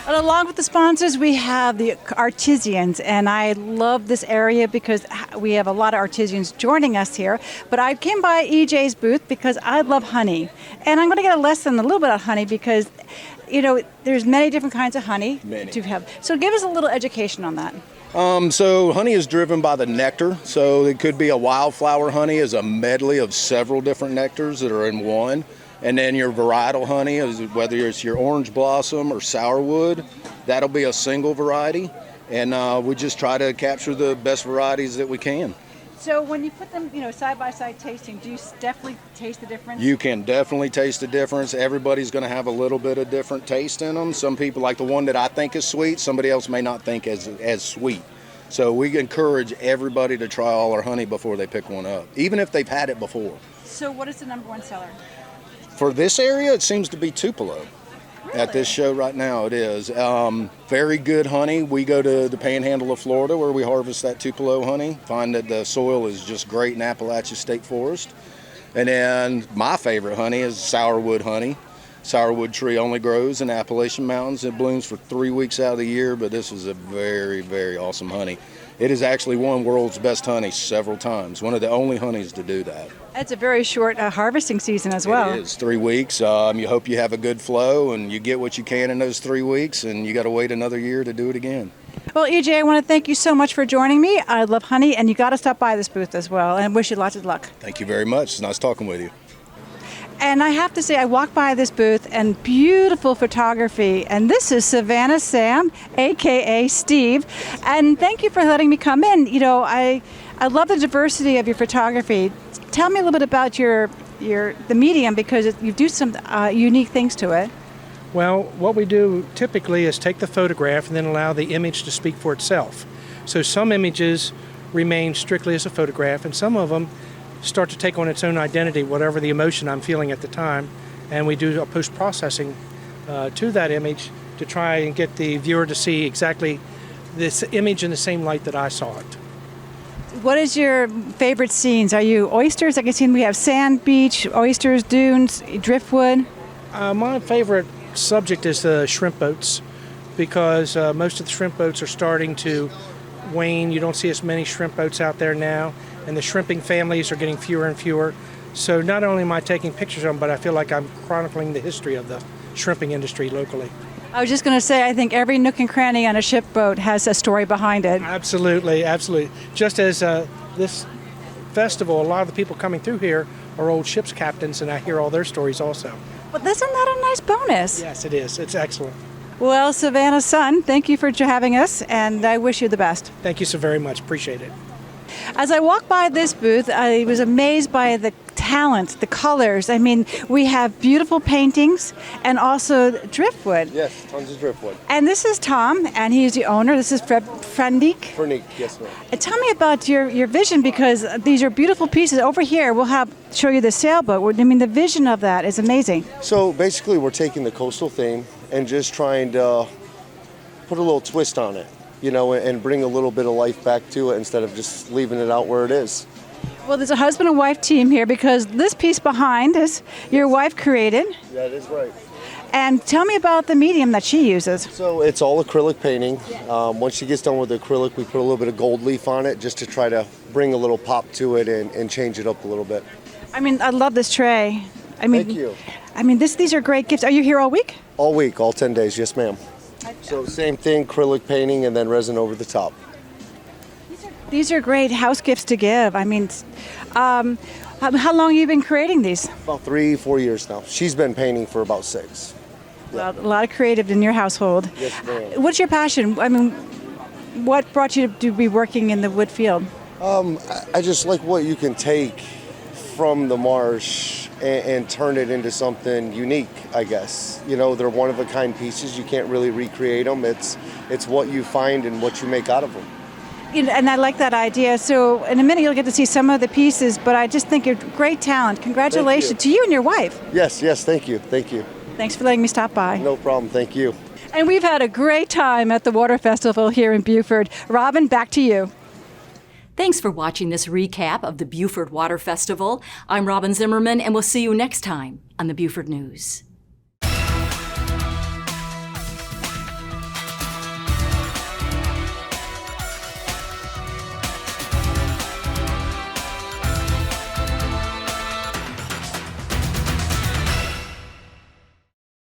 And along with the sponsors, we have the artisans, and I love this area because we have a lot of artisans joining us here. But I came by EJ's booth because I love honey, and I'm going to get a lesson a little bit on honey because, you know, there's many different kinds of honey to have. So give us a little education on that. So honey is driven by the nectar. So it could be a wildflower honey is a medley of several different nectars that are in one. And then your varietal honey, is whether it's your orange blossom or sourwood, that'll be a single variety. And we just try to capture the best varieties that we can. So when you put them, you know, side by side tasting, do you definitely taste the difference? You can definitely taste the difference. Everybody's going to have a little bit of different taste in them. Some people like the one that I think is sweet. Somebody else may not think as sweet. So we encourage everybody to try all our honey before they pick one up, even if they've had it before. So what is the #1 seller? For this area, it seems to be Tupelo. Really? At this show right now, it is. Very good honey. We go to the panhandle of Florida where we harvest that Tupelo honey. Find that the soil is just great in Appalachia State Forest. And then my favorite honey is sourwood honey. Sourwood tree only grows in Appalachian Mountains. It blooms for 3 weeks out of the year, but this is a very, very awesome honey. It has actually won world's best honey several times. One of the only honeys to do that. It's a very short harvesting season as well. It is 3 weeks. You hope you have a good flow and you get what you can in those 3 weeks, and you got to wait another year to do it again. Well, EJ, I want to thank you so much for joining me. I love honey, and you got to stop by this booth as well, and wish you lots of luck. Thank you very much. It's nice talking with you. And I have to say, I walked by this booth and beautiful photography. And this is Savannah Sam, a.k.a. Steve. And thank you for letting me come in. You know, I love the diversity of your photography. Tell me a little bit about the medium, because you do some unique things to it. Well, what we do typically is take the photograph and then allow the image to speak for itself. So some images remain strictly as a photograph, and some of them start to take on its own identity, whatever the emotion I'm feeling at the time, and we do a post-processing to that image to try and get the viewer to see exactly this image in the same light that I saw it. What is your favorite scenes? Are you oysters? Like I seen we have sand beach, oysters, dunes, driftwood. My favorite subject is the shrimp boats, because most of the shrimp boats are starting to wane. You don't see as many shrimp boats out there now, and the shrimping families are getting fewer and fewer. So not only am I taking pictures of them, but I feel like I'm chronicling the history of the shrimping industry locally. I was just going to say, I think every nook and cranny on a ship boat has a story behind it. Absolutely, absolutely. Just as this festival, a lot of the people coming through here are old ship's captains, and I hear all their stories also. But isn't that a nice bonus? Yes, it is. It's excellent. Well, Savannah's son, thank you for having us, and I wish you the best. Thank you so very much. Appreciate it. As I walked by this booth, I was amazed by the talent, the colors. I mean, we have beautiful paintings and also driftwood. Yes, tons of driftwood. And this is Tom, and he's the owner. This is Frendique. Fernique, yes, ma'am. And tell me about your vision, because these are beautiful pieces. Over here, we'll show you the sailboat. I mean, the vision of that is amazing. So basically, we're taking the coastal theme and just trying to put a little twist on it, you know, and bring a little bit of life back to it instead of just leaving it out where it is. Well, there's a husband and wife team here, because this piece behind is your wife created. That is right. And tell me about the medium that she uses. So it's all acrylic painting. Once she gets done with the acrylic, we put a little bit of gold leaf on it just to try to bring a little pop to it and change it up a little bit. I mean, I love this tray. I mean, Thank you. I mean, these are great gifts. Are you here all week? All week, all 10 days, yes, ma'am. So same thing, acrylic painting and then resin over the top. These are great house gifts to give. I mean, how long have you been creating these? About 3-4 years now. She's been painting for about 6. Well, a lot of creative in your household. Yes, ma'am. What's your passion? I mean, what brought you to be working in the wood field? I just like what you can take from the marsh and turn it into something unique, I guess. You know, they're one-of-a-kind pieces. You can't really recreate them. It's what you find and what you make out of them. And I like that idea. So in a minute you'll get to see some of the pieces, but I just think you're great talent. Congratulations to you and your wife. Yes, thank you. Thanks for letting me stop by. No problem, thank you. And we've had a great time at the Water Festival here in Beaufort. Robyn, back to you. Thanks for watching this recap of the Beaufort Water Festival. I'm Robyn Zimmerman, and we'll see you next time on the Beaufort News.